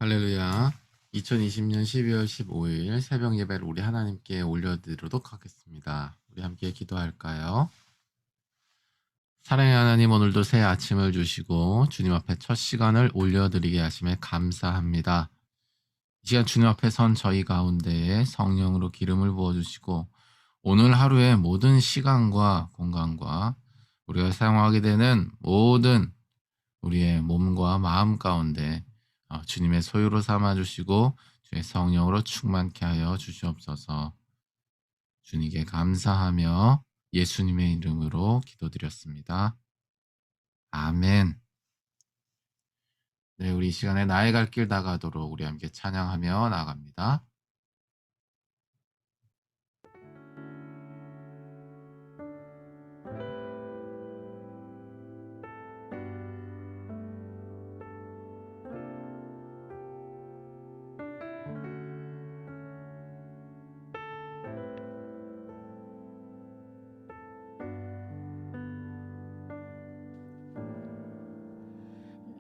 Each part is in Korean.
할렐루야. 2020년 12월 15일 새벽 예배를 우리 하나님께 올려드리도록 하겠습니다. 우리 함께 기도할까요? 사랑의 하나님, 오늘도 새 아침을 주시고 주님 앞에 첫 시간을 올려드리게 하심에 감사합니다. 이 시간 주님 앞에 선 저희 가운데에 성령으로 기름을 부어주시고 오늘 하루의 모든 시간과 공간과 우리가 사용하게 되는 모든 우리의 몸과 마음 가운데 주님의 소유로 삼아주시고 주의 성령으로 충만케 하여 주시옵소서. 주님께 감사하며 예수님의 이름으로 기도드렸습니다. 아멘. 네, 우리 이 시간에 나의 갈 길 다가도록 우리 함께 찬양하며 나갑니다.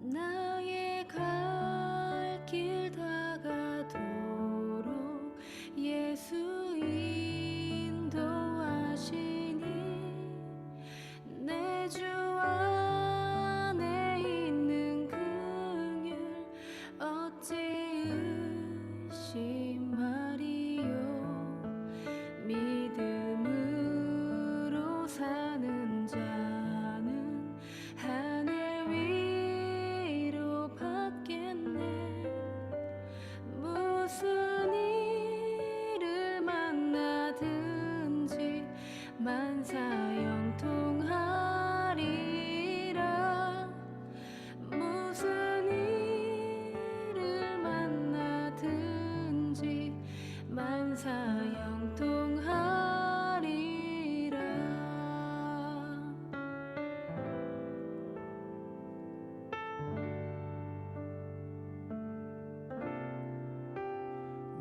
나의 갈 길 다가도록 예수 인도하시니 내 주 안에 있는 긍휼 어찌 의심하리요. 믿음으로 사는 자는 하늘 위로 받겠네. 무슨 일을 만나든지 만사형통하리라. 무슨 일을 만나든지 만사형통하리라.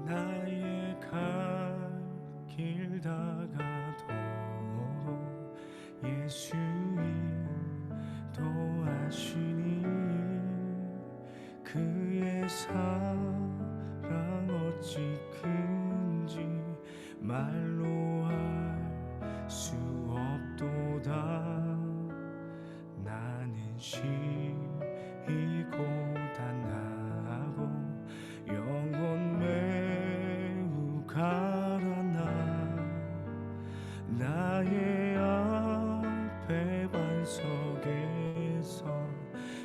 나의 갈 길 다가도록 예수 인도하시니 그의 사랑 어찌 큰지 말로 할 수 없도다. 나는 심히 고단하고 영혼 매우 가라나 나의 앞에 반석에서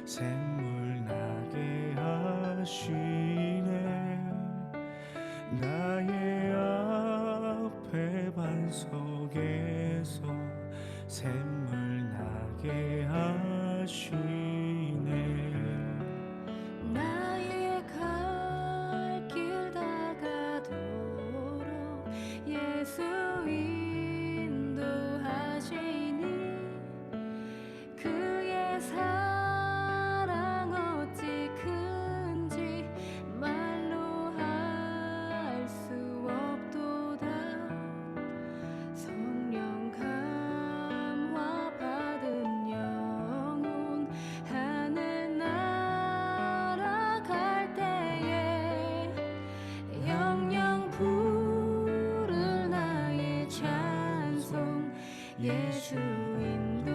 샘물 나게 하시네. 나의 앞에 반석에서 샘물 나게 하시네. 나의 갈 길 다가도록 예수 인도하시니 그의 사랑 어찌 큰지 말로 할 수 없도다. 성령 감화 받은 영혼 하늘 날아갈 때에 영영 부를 나의 찬송 예수 인도하셨네.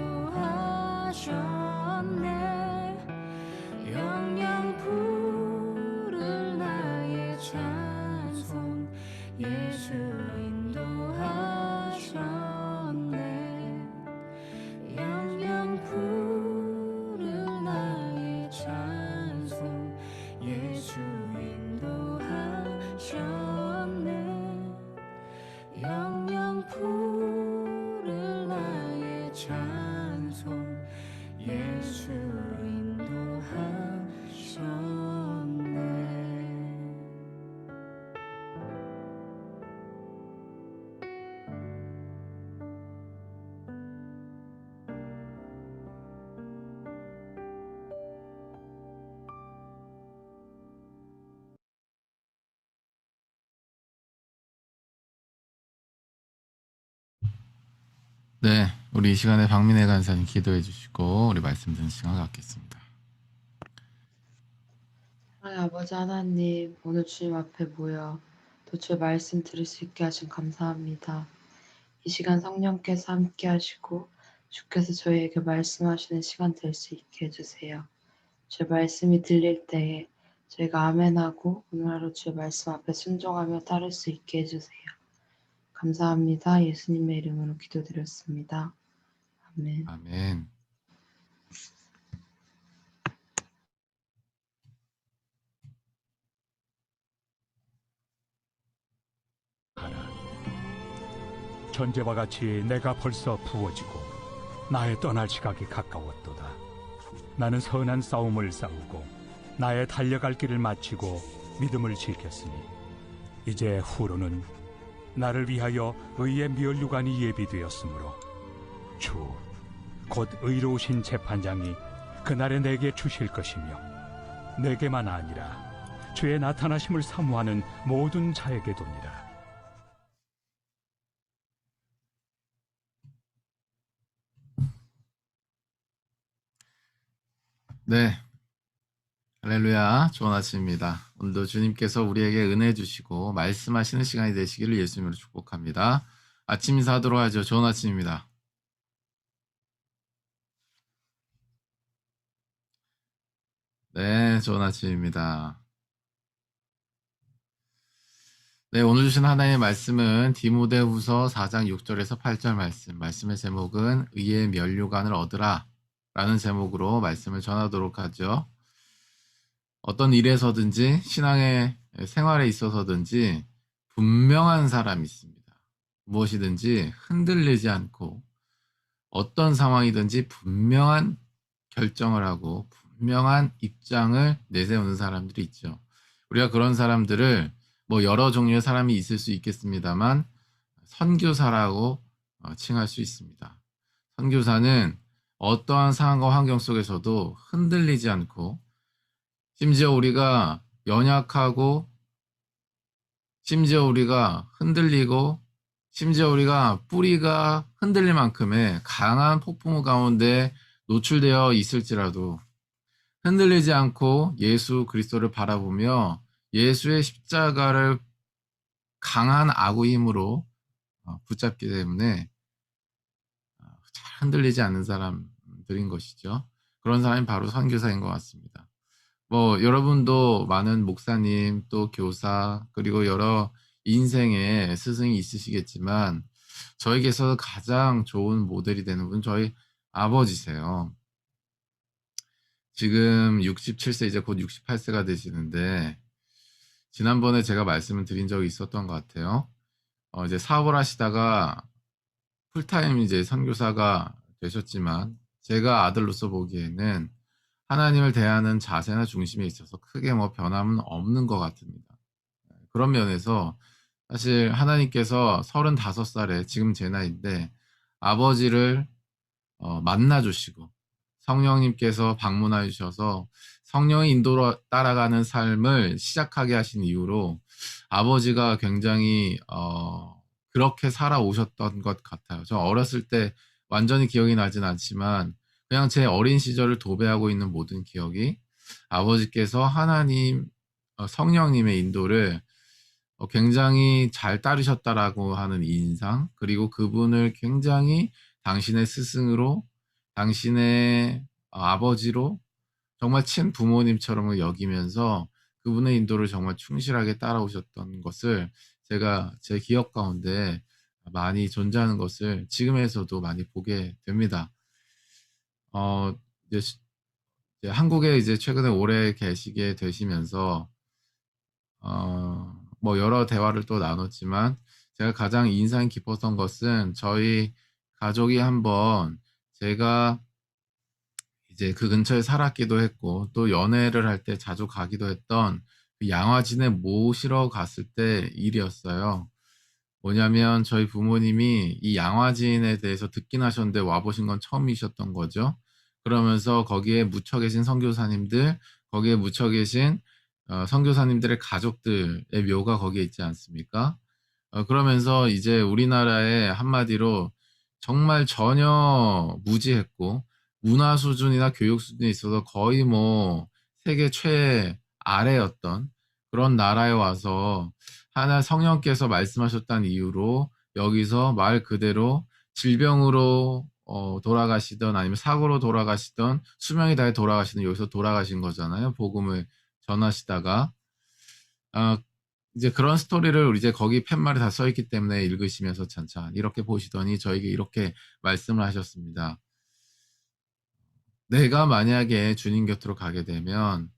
영영 부를 나의 찬송 예수 인도하셨네. 영영 부를 나의 찬송 예수 인도하셨네. 영영 부를 나의 찬송 예수 인도하셨네. 네, 우리 이 시간에 박민혜 간사님 기도해 주시고 우리 말씀 듣는 시간 갖겠습니다. 사랑의 아버지 하나님, 오늘 주님 앞에 모여 또 주의 말씀 들을 수 있게 하신 감사합니다. 이 시간 성령께서 함께 하시고 주께서 저희에게 말씀하시는 시간 될 수 있게 해주세요. 주의 말씀이 들릴 때에 저희가 아멘하고 오늘 하루 주의 말씀 앞에 순종하며 따를 수 있게 해주세요. 감사합니다. 예수님의 이름으로 기도드렸습니다. 아멘. 아멘. 전제와 같이 내가 벌써 부어지고 나의 떠날 시각이 가까웠도다. 나는 선한 싸움을 싸우고 나의 달려갈 길을 마치고 믿음을 지켰으니 이제 후로는 나를 위하여 의의 면류관이 예비되었으므로 주 곧 의로우신 재판장이 그날에 내게 주실 것이며 내게만 아니라 주의 나타나심을 사모하는 모든 자에게도니라. 네. 할렐루야. 좋은 아침입니다. 오늘도 주님께서 우리에게 은혜 주시고 말씀하시는 시간이 되시기를 예수님으로 축복합니다. 아침 인사하도록 하죠. 좋은 아침입니다. 네, 좋은 아침입니다. 네, 오늘 주신 하나님의 말씀은 디모데후서 4장 6절에서 8절 말씀의 제목은 의의 면류관을 얻으라 라는 제목으로 말씀을 전하도록 하죠. 어떤 일에서든지 신앙의 생활에 있어서든지 분명한 사람이 있습니다. 무엇이든지 흔들리지 않고 어떤 상황이든지 분명한 결정을 하고 분명한 입장을 내세우는 사람들이 있죠. 우리가 그런 사람들을 여러 종류의 사람이 있을 수 있겠습니다만 선교사라고 칭할 수 있습니다. 선교사는 어떠한 상황과 환경 속에서도 흔들리지 않고 심지어 우리가 연약하고 심지어 우리가 흔들리고 심지어 우리가 뿌리가 흔들릴 만큼의 강한 폭풍우 가운데 노출되어 있을지라도 흔들리지 않고 예수 그리스도를 바라보며 예수의 십자가를 강한 악의 힘으로 붙잡기 때문에 잘 흔들리지 않는 사람들인 것이죠. 그런 사람이 바로 선교사인 것 같습니다. 여러분도 많은 목사님, 또 교사, 그리고 여러 인생의 스승이 있으시겠지만 저에게서 가장 좋은 모델이 되는 분은 저희 아버지세요. 지금 67세, 이제 곧 68세가 되시는데 지난번에 제가 말씀을 드린 적이 있었던 것 같아요. 이제 사업을 하시다가 풀타임 이제 선교사가 되셨지만 제가 아들로서 보기에는 하나님을 대하는 자세나 중심에 있어서 크게 변함은 없는 것 같습니다. 그런 면에서 사실 하나님께서 35살에 지금 제 나이인데 아버지를 만나 주시고 성령님께서 방문하여 주셔서 성령의 인도로 따라가는 삶을 시작하게 하신 이후로 아버지가 굉장히 그렇게 살아오셨던 것 같아요. 저 어렸을 때 완전히 기억이 나진 않지만 그냥 제 어린 시절을 도배하고 있는 모든 기억이 아버지께서 하나님 성령님의 인도를 굉장히 잘 따르셨다라고 하는 인상, 그리고 그분을 굉장히 당신의 스승으로, 당신의 아버지로 정말 친부모님처럼 여기면서 그분의 인도를 정말 충실하게 따라오셨던 것을 제가 제 기억 가운데 많이 존재하는 것을 지금에서도 많이 보게 됩니다. 이제 한국에 이제 최근에 오래 계시게 되시면서 여러 대화를 또 나눴지만 제가 가장 인상 깊었던 것은 저희 가족이 한번 제가 이제 그 근처에 살았기도 했고 또 연애를 할 때 자주 가기도 했던 그 양화진에 모시러 갔을 때 일이었어요. 뭐냐면 저희 부모님이 이 양화진에 대해서 듣긴 하셨는데 와보신 건 처음이셨던 거죠. 그러면서 거기에 묻혀 계신 선교사님들, 거기에 묻혀 계신 선교사님들의 가족들의 묘가 거기에 있지 않습니까? 그러면서 이제 우리나라에 한마디로 정말 전혀 무지했고 문화 수준이나 교육 수준에 있어서 거의 세계 최 아래였던 그런 나라에 와서 하나 성령께서 말씀하셨다는 이유로 여기서 말 그대로 질병으로 돌아가시던 아니면 사고로 돌아가시던 수명이 다해 돌아가시던 여기서 돌아가신 거잖아요. 복음을 전하시다가 이제 그런 스토리를 이제 거기 팻말에 다 써있기 때문에 읽으시면서 찬찬 이렇게 보시더니 저에게 이렇게 말씀을 하셨습니다. 내가 만약에 주님 곁으로 가게 되면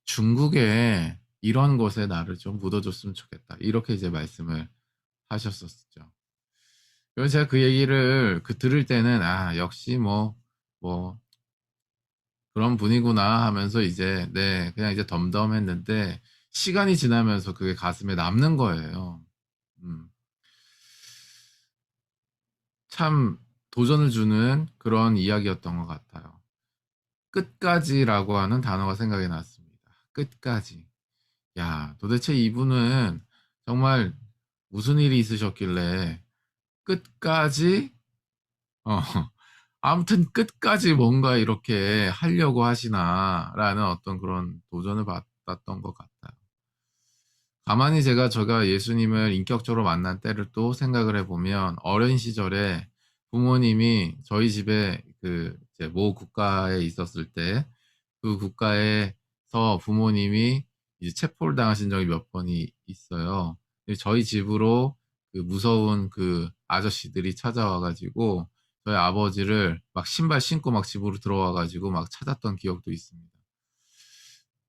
중국에 이런 곳에 나를 좀 묻어줬으면 좋겠다. 이렇게 이제 말씀을 하셨었죠. 그래서 제가 그 얘기를 들을 때는 역시 뭐 그런 분이구나 하면서 이제 네 그냥 이제 덤덤했는데 시간이 지나면서 그게 가슴에 남는 거예요. 음. 참 도전을 주는 그런 이야기였던 것 같아요. 끝까지라고 하는 단어가 생각이 났습니다. 끝까지. 야, 도대체 이분은 정말 무슨 일이 있으셨길래 끝까지 어 아무튼 끝까지 뭔가 이렇게 하려고 하시나라는 어떤 그런 도전을 받았던 것 같아요. 가만히 제가 예수님을 인격적으로 만난 때를 또 생각을 해보면 어린 시절에 부모님이 저희 집에 그 이제 모 국가에 있었을 때 그 국가에서 부모님이 이제 체포를 당하신 적이 몇 번이 있어요. 저희 집으로 그 무서운 그 아저씨들이 찾아와가지고 저희 아버지를 막 신발 신고 막 집으로 들어와가지고 막 찾았던 기억도 있습니다.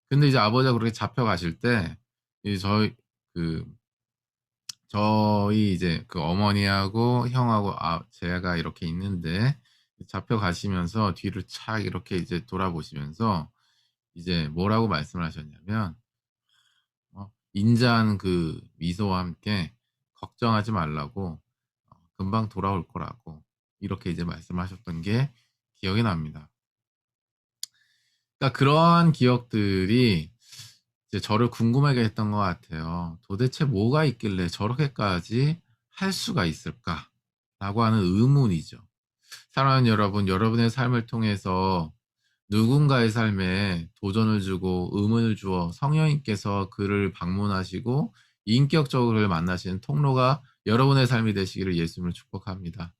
근데 이제 아버지가 그렇게 잡혀가실 때 이제 그 저희 이제 그 어머니하고 형하고 제가 이렇게 있는데 잡혀가시면서 뒤를 착 이렇게 이제 돌아보시면서 이제 뭐라고 말씀을 하셨냐면 인자한 그 미소와 함께 걱정하지 말라고 금방 돌아올 거라고 이렇게 이제 말씀하셨던 게 기억이 납니다. 그러니까 그러한 기억들이 이제 저를 궁금하게 했던 것 같아요. 도대체 뭐가 있길래 저렇게까지 할 수가 있을까라고 하는 의문이죠. 사랑하는 여러분, 여러분의 삶을 통해서 누군가의 삶에 도전을 주고 의문을 주어 성령님께서 그를 방문하시고 인격적으로 그를 만나시는 통로가 여러분의 삶이 되시기를 예수님을 축복합니다.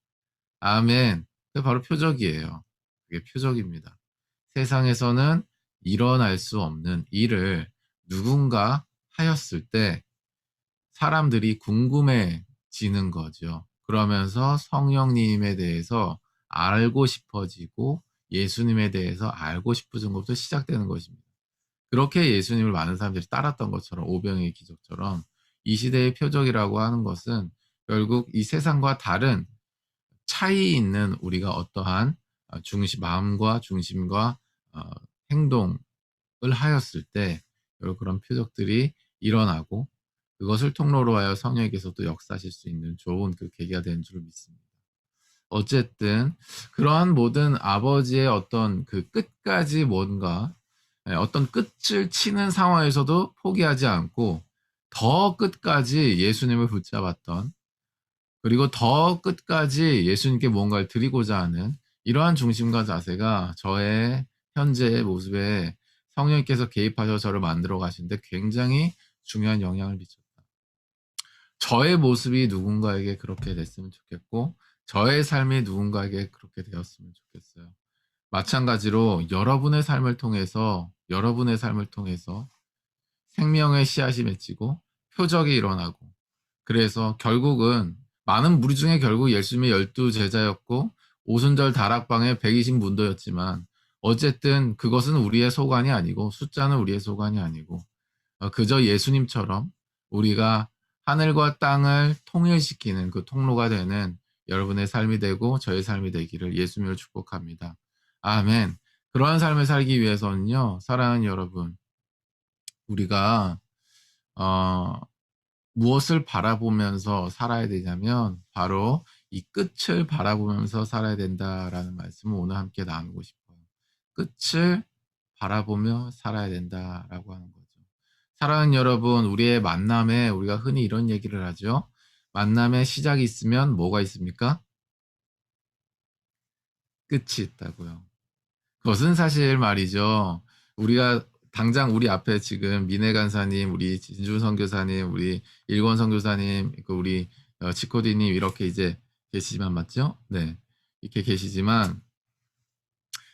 아멘. 그게 바로 표적이에요. 그게 표적입니다. 세상에서는 일어날 수 없는 일을 누군가 하였을 때 사람들이 궁금해지는 거죠. 그러면서 성령님에 대해서 알고 싶어지고 예수님에 대해서 알고 싶어진 것부터 시작되는 것입니다. 그렇게 예수님을 많은 사람들이 따랐던 것처럼 오병이의 기적처럼 이 시대의 표적이라고 하는 것은 결국 이 세상과 다른 차이 있는 우리가 어떠한 마음과 중심과 행동을 하였을 때 결국 그런 표적들이 일어나고 그것을 통로로 하여 성령께서 또 역사하실 수 있는 좋은 그 계기가 되는 줄 믿습니다. 어쨌든 그러한 모든 아버지의 어떤 그 끝까지 뭔가 어떤 끝을 치는 상황에서도 포기하지 않고 더 끝까지 예수님을 붙잡았던 그리고 더 끝까지 예수님께 뭔가를 드리고자 하는 이러한 중심과 자세가 저의 현재의 모습에 성령님께서 개입하셔서 저를 만들어 가시는데 굉장히 중요한 영향을 미쳤다. 저의 모습이 누군가에게 그렇게 됐으면 좋겠고 저의 삶이 누군가에게 그렇게 되었으면 좋겠어요. 마찬가지로 여러분의 삶을 통해서 생명의 씨앗이 맺히고 표적이 일어나고 그래서 결국은 많은 무리 중에 결국 예수님의 12 제자였고 오순절 다락방의 120문도였지만 어쨌든 그것은 우리의 소관이 아니고 숫자는 우리의 소관이 아니고 그저 예수님처럼 우리가 하늘과 땅을 통일시키는 그 통로가 되는 여러분의 삶이 되고 저의 삶이 되기를 예수님을 축복합니다. 아멘. 그러한 삶을 살기 위해서는요, 사랑하는 여러분, 우리가 무엇을 바라보면서 살아야 되냐면 바로 이 끝을 바라보면서 살아야 된다라는 말씀을 오늘 함께 나누고 싶어요. 끝을 바라보며 살아야 된다라고 하는 거죠. 사랑하는 여러분, 우리의 만남에 우리가 흔히 이런 얘기를 하죠. 만남에 시작이 있으면 뭐가 있습니까? 끝이 있다고요. 그것은 사실 말이죠. 우리가 당장 우리 앞에 지금 민혜 간사님, 우리 진주 선교사님, 우리 일권 선교사님, 우리 지코디님 이렇게 이제 계시지만 맞죠? 네, 이렇게 계시지만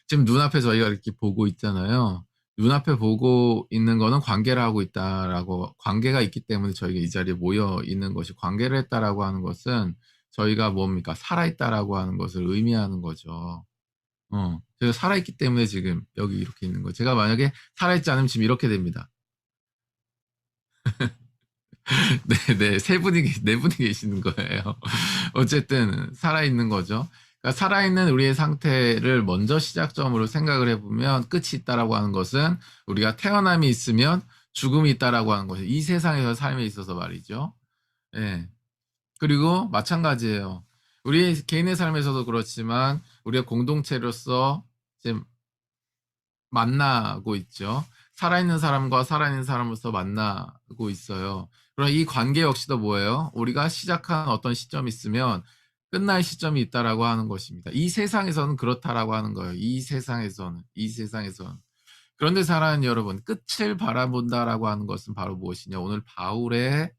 지금 눈앞에 저희가 이렇게 보고 있잖아요. 눈앞에 보고 있는 거는 관계를 하고 있다라고, 관계가 있기 때문에 저희가 이 자리에 모여 있는 것이, 관계를 했다라고 하는 것은 저희가 뭡니까? 살아있다라고 하는 것을 의미하는 거죠. 제가 살아있기 때문에 지금 여기 이렇게 있는 거예요. 제가 만약에 살아있지 않으면 지금 이렇게 됩니다. 네, 네 분이 계시는 거예요. 어쨌든 살아있는 거죠. 그러니까 살아있는 우리의 상태를 먼저 시작점으로 생각을 해보면 끝이 있다라고 하는 것은 우리가 태어남이 있으면 죽음이 있다라고 하는 것이 이 세상에서 삶에 있어서 말이죠. 예. 그리고 마찬가지예요. 우리 개인의 삶에서도 그렇지만 우리가 공동체로서 지금 만나고 있죠. 살아있는 사람과 살아있는 사람으로서 만나고 있어요. 그럼 이 관계 역시도 뭐예요? 우리가 시작한 어떤 시점이 있으면 끝날 시점이 있다라고 하는 것입니다. 이 세상에서는 그렇다라고 하는 거예요. 이 세상에서는. 그런데 사랑하는 여러분, 끝을 바라본다라고 하는 것은 바로 무엇이냐? 오늘 바울의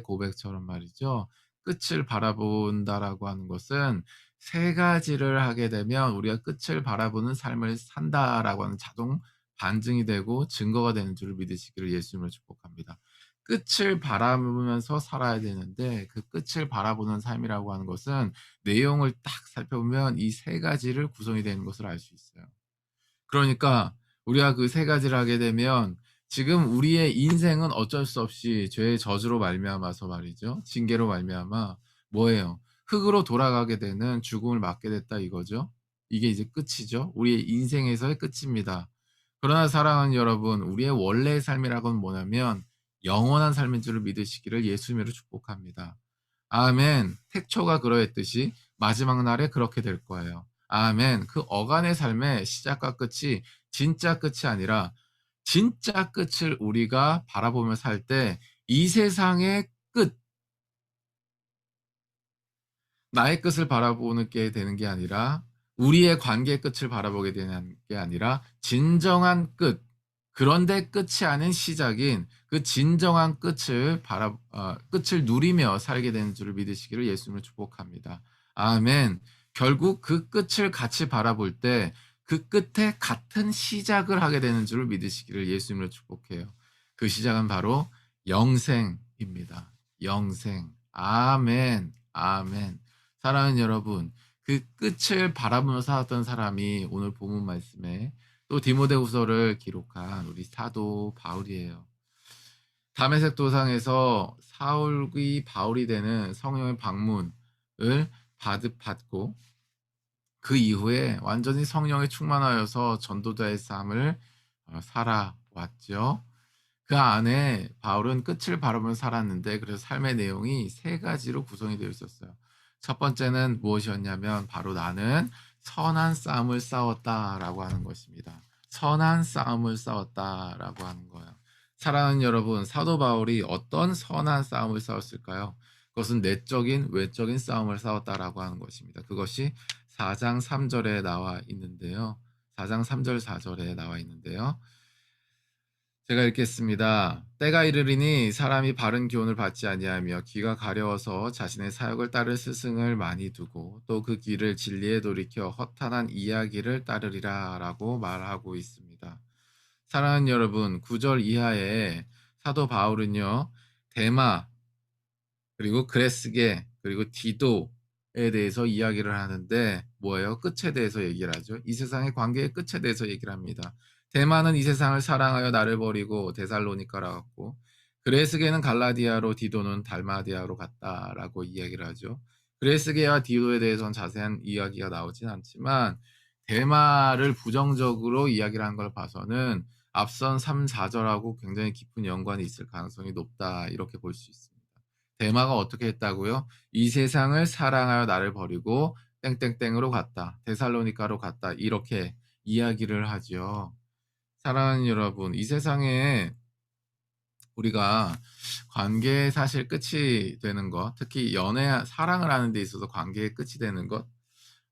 고백처럼 말이죠. 끝을 바라본다라고 하는 것은 세 가지를 하게 되면 우리가 끝을 바라보는 삶을 산다라고 하는 자동 반증이 되고 증거가 되는 줄을 믿으시기를 예수님을 축복합니다. 끝을 바라보면서 살아야 되는데 그 끝을 바라보는 삶이라고 하는 것은 내용을 딱 살펴보면 이 세 가지를 구성이 되는 것을 알 수 있어요. 그러니까 우리가 그 세 가지를 하게 되면 지금 우리의 인생은 어쩔 수 없이 죄의 저주로 말미암아서 말이죠. 징계로 말미암아 뭐예요? 흙으로 돌아가게 되는 죽음을 맞게 됐다 이거죠. 이게 이제 끝이죠. 우리의 인생에서의 끝입니다. 그러나 사랑하는 여러분, 우리의 원래의 삶이라고는 뭐냐면 영원한 삶인 줄을 믿으시기를 예수님으로 축복합니다. 아멘. 태초가 그러했듯이 마지막 날에 그렇게 될 거예요. 아멘. 그 어간의 삶의 시작과 끝이 진짜 끝이 아니라 진짜 끝을 우리가 바라보며 살 때 이 세상의 끝, 나의 끝을 바라보는 게 되는 게 아니라 우리의 관계의 끝을 바라보게 되는 게 아니라 진정한 끝, 그런데 끝이 아닌 시작인 그 진정한 끝을 누리며 살게 되는 줄을 믿으시기를 예수님을 축복합니다. 아멘. 결국 그 끝을 같이 바라볼 때 그 끝에 같은 시작을 하게 되는 줄을 믿으시기를 예수님을 축복해요. 그 시작은 바로 영생입니다. 영생. 아멘. 아멘. 사랑하는 여러분, 그 끝을 바라보며 살았던 사람이 오늘 본문 말씀에 또 디모데후서를 기록한 우리 사도 바울이에요. 다메섹 도상에서 사울이 바울이 되는 성령의 방문을 받고 그 이후에 완전히 성령에 충만하여서 전도자의 삶을 살아왔죠. 그 안에 바울은 끝을 바라보며 살았는데 그래서 삶의 내용이 세 가지로 구성이 되어 있었어요. 첫 번째는 무엇이었냐면 바로 나는 선한 싸움을 싸웠다라고 하는 것입니다. 선한 싸움을 싸웠다라고 하는 거예요. 사랑하는 여러분, 사도 바울이 어떤 선한 싸움을 싸웠을까요? 그것은 내적인 외적인 싸움을 싸웠다라고 하는 것입니다. 그것이 4장 3절에 나와 있는데요. 4장 3절 4절에 나와 있는데요. 제가 읽겠습니다. 때가 이르리니 사람이 바른 교훈을 받지 아니하며 귀가 가려워서 자신의 사역을 따를 스승을 많이 두고 또 그 길을 진리에 돌이켜 허탄한 이야기를 따르리라 라고 말하고 있습니다. 사랑하는 여러분, 9절 이하에 사도 바울은요, 데마, 그리고 그레스게, 그리고 디도에 대해서 이야기를 하는데 뭐예요? 끝에 대해서 얘기를 하죠. 이 세상의 관계의 끝에 대해서 얘기를 합니다. 데마는 이 세상을 사랑하여 나를 버리고 데살로니카로 갔고 그레스게는 갈라디아로 디도는 달마디아로 갔다라고 이야기를 하죠. 그레스게와 디도에 대해서는 자세한 이야기가 나오진 않지만 데마를 부정적으로 이야기를 한 걸 봐서는 앞선 3, 4절하고 굉장히 깊은 연관이 있을 가능성이 높다 이렇게 볼 수 있습니다. 데마가 어떻게 했다고요? 이 세상을 사랑하여 나를 버리고 땡땡땡으로 갔다. 데살로니카로 갔다. 이렇게 이야기를 하죠. 사랑하는 여러분, 이 세상에 우리가 관계의 사실 끝이 되는 것, 특히 사랑을 하는 데 있어서 관계의 끝이 되는 것,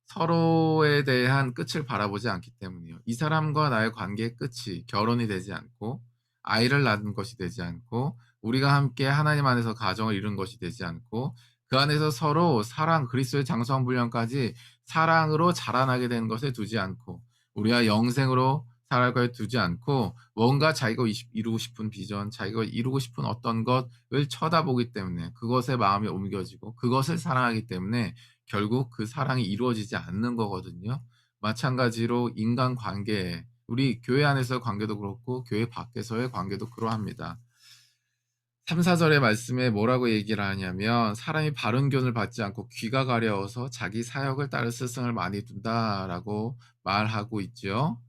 서로에 대한 끝을 바라보지 않기 때문이에요. 이 사람과 나의 관계의 끝이 결혼이 되지 않고 아이를 낳는 것이 되지 않고 우리가 함께 하나님 안에서 가정을 이룬 것이 되지 않고 그 안에서 서로 사랑, 그리스도의 장성한 분량까지 사랑으로 자라나게 되는 것에 두지 않고 우리가 영생으로 살아갈 것에 두지 않고 뭔가 자기가 이루고 싶은 비전, 자기가 이루고 싶은 어떤 것을 쳐다보기 때문에 그것에 마음이 옮겨지고 그것을 사랑하기 때문에 결국 그 사랑이 이루어지지 않는 거거든요. 마찬가지로 인간관계, 우리 교회 안에서의 관계도 그렇고 교회 밖에서의 관계도 그러합니다. 3, 4절의 말씀에 뭐라고 얘기를 하냐면 사람이 바른 교훈을 받지 않고 귀가 가려워서 자기 사역을 따를 스승을 많이 둔다라고 말하고 있죠.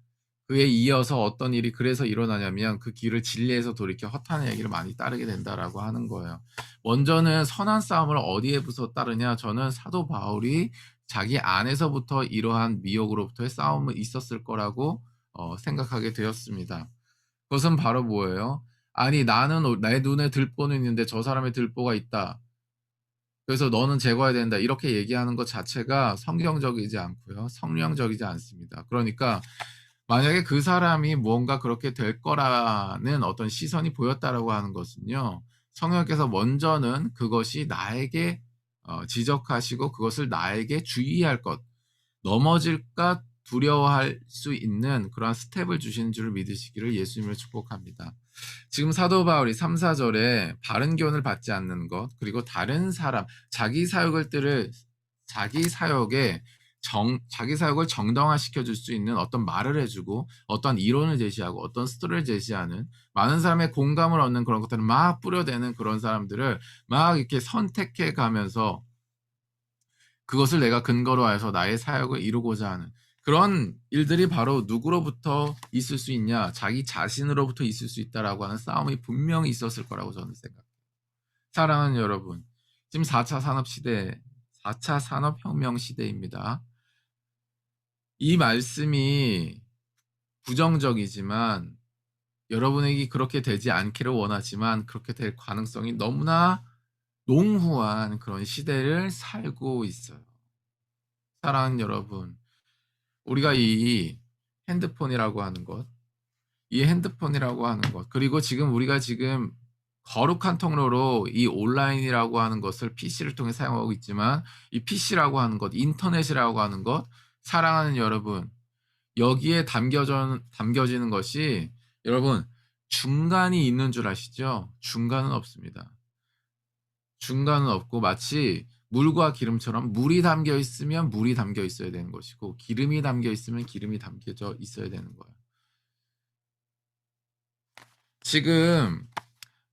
그에 이어서 어떤 일이 그래서 일어나냐면 그 길을 진리에서 돌이켜 허탄의 얘기를 많이 따르게 된다라고 하는 거예요. 먼저는 선한 싸움을 어디에부터 따르냐? 저는 사도 바울이 자기 안에서부터 이러한 미혹으로부터의 싸움은 있었을 거라고 생각하게 되었습니다. 그것은 바로 뭐예요? 아니 나는 내 눈에 들보는 있는데 저 사람의 들보가 있다. 그래서 너는 제거해야 된다. 이렇게 얘기하는 것 자체가 성경적이지 않고요. 성령적이지 않습니다. 그러니까 만약에 그 사람이 무언가 그렇게 될 거라는 어떤 시선이 보였다라고 하는 것은요. 성령께서 먼저는 그것이 나에게 지적하시고 그것을 나에게 주의할 것, 넘어질까 두려워할 수 있는 그러한 스텝을 주시는 줄 믿으시기를 예수님을 축복합니다. 지금 사도 바울이 3, 4절에 바른 교훈을 받지 않는 것, 그리고 다른 사람, 자기 사역을 정당화시켜 줄 수 있는 어떤 말을 해주고 어떤 이론을 제시하고 어떤 스토리를 제시하는 많은 사람의 공감을 얻는 그런 것들을 막 뿌려대는 그런 사람들을 막 이렇게 선택해 가면서 그것을 내가 근거로 해서 나의 사역을 이루고자 하는 그런 일들이 바로 누구로부터 있을 수 있냐? 자기 자신으로부터 있을 수 있다라고 하는 싸움이 분명히 있었을 거라고 저는 생각해요. 사랑하는 여러분, 지금 4차 산업시대, 4차 산업혁명 시대입니다. 이 말씀이 부정적이지만 여러분에게 그렇게 되지 않기를 원하지만 그렇게 될 가능성이 너무나 농후한 그런 시대를 살고 있어요. 사랑하는 여러분, 우리가 이 핸드폰이라고 하는 것, 그리고 지금 우리가 지금 거룩한 통로로 이 온라인이라고 하는 것을 PC를 통해 사용하고 있지만 이 PC라고 하는 것, 인터넷이라고 하는 것, 사랑하는 여러분, 여기에 담겨지는 것이 여러분 중간이 있는 줄 아시죠? 중간은 없습니다. 중간은 없고 마치 물과 기름처럼 물이 담겨 있으면 물이 담겨 있어야 되는 것이고 기름이 담겨 있으면 기름이 담겨져 있어야 되는 거예요. 지금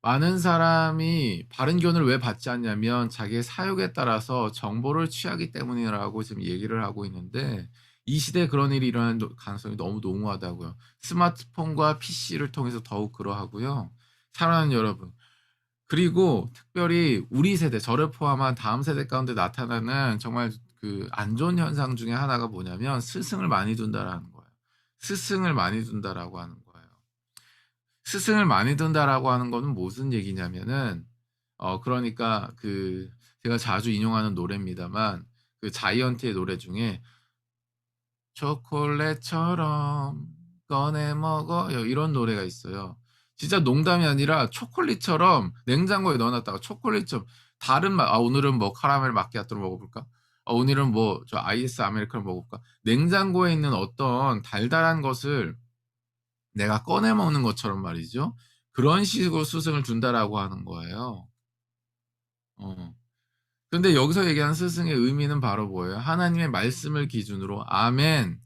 많은 사람이 바른 교훈을 왜 받지 않냐면 자기의 사역에 따라서 정보를 취하기 때문이라고 지금 얘기를 하고 있는데 이 시대에 그런 일이 일어나는 가능성이 너무 농후하다고요. 스마트폰과 PC를 통해서 더욱 그러하고요. 사랑하는 여러분, 그리고 특별히 우리 세대, 저를 포함한 다음 세대 가운데 나타나는 정말 그 안 좋은 현상 중에 하나가 뭐냐면 스승을 많이 둔다라는 거예요. 스승을 많이 둔다라고 하는 거예요. 스승을 많이 둔다라고 하는 거는 무슨 얘기냐면은 그러니까 그 제가 자주 인용하는 노래입니다만 그 자이언티의 노래 중에 초콜릿처럼 꺼내 먹어요 이런 노래가 있어요. 진짜 농담이 아니라 초콜릿처럼 냉장고에 넣어놨다가 초콜릿처럼 다른 맛, 오늘은 뭐 카라멜 마키아토를 먹어볼까? 오늘은 뭐 저 아이스 아메리카노 먹어볼까? 냉장고에 있는 어떤 달달한 것을 내가 꺼내 먹는 것처럼 말이죠. 그런 식으로 스승을 둔다라고 하는 거예요. 근데 여기서 얘기하는 스승의 의미는 바로 뭐예요? 하나님의 말씀을 기준으로 아멘.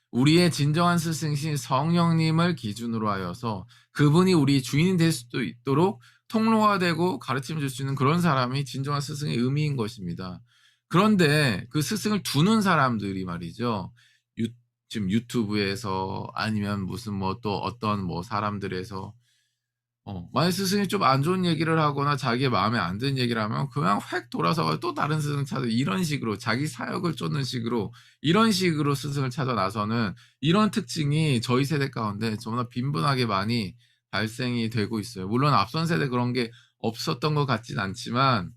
우리의 진정한 스승이신 성령님을 기준으로 하여서 그분이 우리 주인이 될 수도 있도록 통로가 되고 가르침을 줄 수 있는 그런 사람이 진정한 스승의 의미인 것입니다. 그런데 그 스승을 두는 사람들이 말이죠. 지금 유튜브에서 아니면 무슨 뭐 또 어떤 뭐 사람들에서 만약 스승이 좀 안 좋은 얘기를 하거나 자기의 마음에 안 드는 얘기를 하면 그냥 획 돌아서 또 다른 스승 찾아 이런 식으로 자기 사역을 쫓는 식으로 이런 식으로 스승을 찾아 나서는 이런 특징이 저희 세대 가운데 너무나 빈번하게 많이 발생이 되고 있어요. 물론 앞선 세대 그런 게 없었던 것 같진 않지만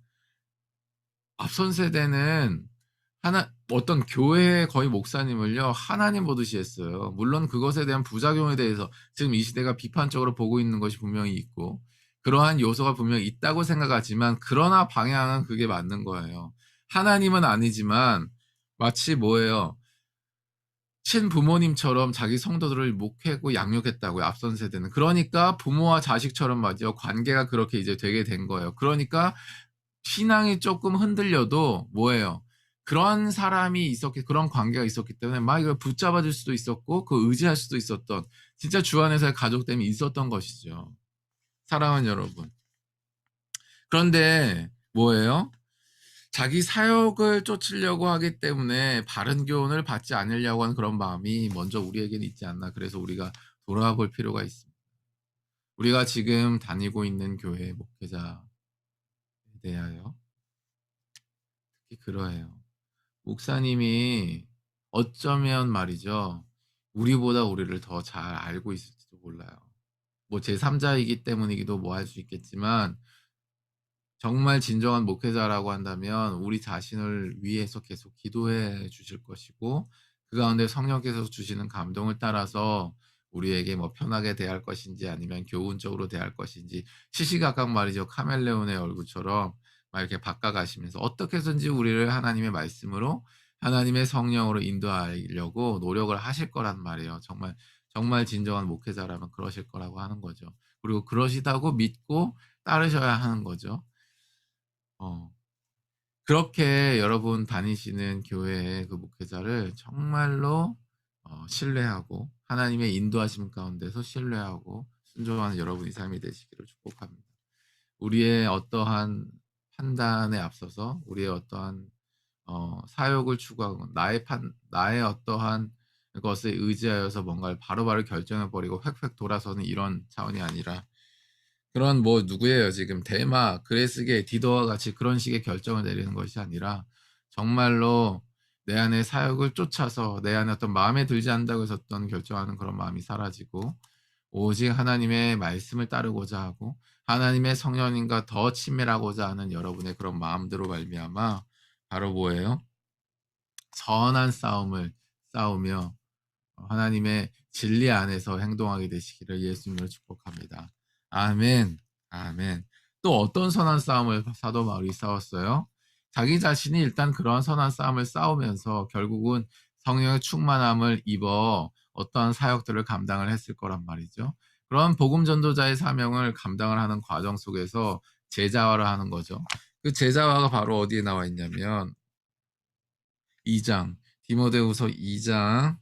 앞선 세대는 어떤 교회 거의 목사님을요, 하나님 보듯이 했어요. 물론 그것에 대한 부작용에 대해서 지금 이 시대가 비판적으로 보고 있는 것이 분명히 있고, 그러한 요소가 분명히 있다고 생각하지만, 그러나 방향은 그게 맞는 거예요. 하나님은 아니지만, 마치 뭐예요? 친부모님처럼 자기 성도들을 목회고 양육했다고요, 앞선 세대는. 그러니까 부모와 자식처럼 말이죠. 관계가 그렇게 이제 되게 된 거예요. 그러니까 신앙이 조금 흔들려도 뭐예요? 그런 사람이 있었기, 그런 관계가 있었기 때문에 막 이걸 붙잡아 줄 수도 있었고, 그 의지할 수도 있었던, 진짜 주 안에서의 가족됨이 있었던 것이죠. 사랑하는 여러분. 그런데 뭐예요? 자기 사역을 쫓으려고 하기 때문에 바른 교훈을 받지 않으려고 하는 그런 마음이 먼저 우리에게는 있지 않나. 그래서 우리가 돌아와 볼 필요가 있습니다. 우리가 지금 다니고 있는 교회 목회자에 대하여 특히 그러해요. 목사님이 어쩌면 말이죠, 우리보다 우리를 더 잘 알고 있을지도 몰라요. 뭐 제3자이기 때문이기도 뭐 할 수 있겠지만, 정말 진정한 목회자라고 한다면 우리 자신을 위해서 계속 기도해 주실 것이고, 그 가운데 성령께서 주시는 감동을 따라서 우리에게 뭐 편하게 대할 것인지 아니면 교훈적으로 대할 것인지 시시각각 말이죠, 카멜레온의 얼굴처럼 막 이렇게 바꿔가시면서 어떻게 해서든지 우리를 하나님의 말씀으로, 하나님의 성령으로 인도하려고 노력을 하실 거란 말이에요. 정말 진정한 목회자라면 그러실 거라고 하는 거죠. 그리고 그러시다고 믿고 따르셔야 하는 거죠. 어. 그렇게 여러분 다니시는 교회의 그 목회자를 정말로 신뢰하고 하나님의 인도하심 가운데서 신뢰하고 순종하는 여러분의 삶이 되시기를 축복합니다. 우리의 어떠한 판단에 앞서서 우리의 어떠한 사욕을 추구하고 나의 어떠한 것에 의지하여서 뭔가를 바로바로 결정해 버리고 획획 돌아서는 이런 차원이 아니라, 그런 뭐 누구예요 지금 대마, 그레스게, 디도와 같이 그런 식의 결정을 내리는 것이 아니라, 정말로 내 안에 사역을 쫓아서 내 안에 어떤 마음에 들지 않는다고 해서 어떤 결정하는 그런 마음이 사라지고, 오직 하나님의 말씀을 따르고자 하고 하나님의 성령님과 더 친밀하고자 하는 여러분의 그런 마음대로 말미암아 바로 뭐예요? 선한 싸움을 싸우며 하나님의 진리 안에서 행동하게 되시기를 예수님으로 축복합니다. 아멘. 아멘. 또 어떤 선한 싸움을 사도 바울이 싸웠어요? 자기 자신이 일단 그러한 선한 싸움을 싸우면서 결국은 성령의 충만함을 입어 어떠한 사역들을 감당을 했을 거란 말이죠. 그런 복음 전도자의 사명을 감당을 하는 과정 속에서 제자화를 하는 거죠. 그 제자화가 바로 어디에 나와 있냐면 2장, 디모데후서 2장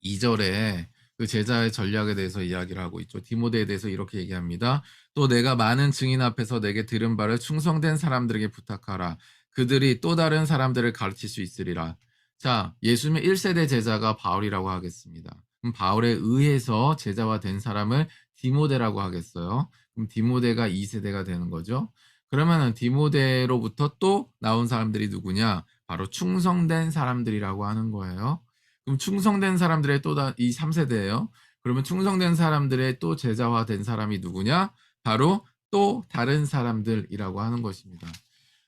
2절에 그 제자의 전략에 대해서 이야기를 하고 있죠. 디모데에 대해서 이렇게 얘기합니다. 또 내가 많은 증인 앞에서 내게 들은 바를 충성된 사람들에게 부탁하라. 그들이 또 다른 사람들을 가르칠 수 있으리라. 자, 예수님의 1세대 제자가 바울이라고 하겠습니다. 그럼 바울에 의해서 제자화 된 사람을 디모데라고 하겠어요. 그럼 디모데가 2세대가 되는 거죠. 그러면은 디모데로부터 또 나온 사람들이 누구냐? 바로 충성된 사람들이라고 하는 거예요. 그럼 충성된 사람들의 이 3세대예요. 그러면 충성된 사람들의 또 제자화된 사람이 누구냐? 바로 또 다른 사람들이라고 하는 것입니다.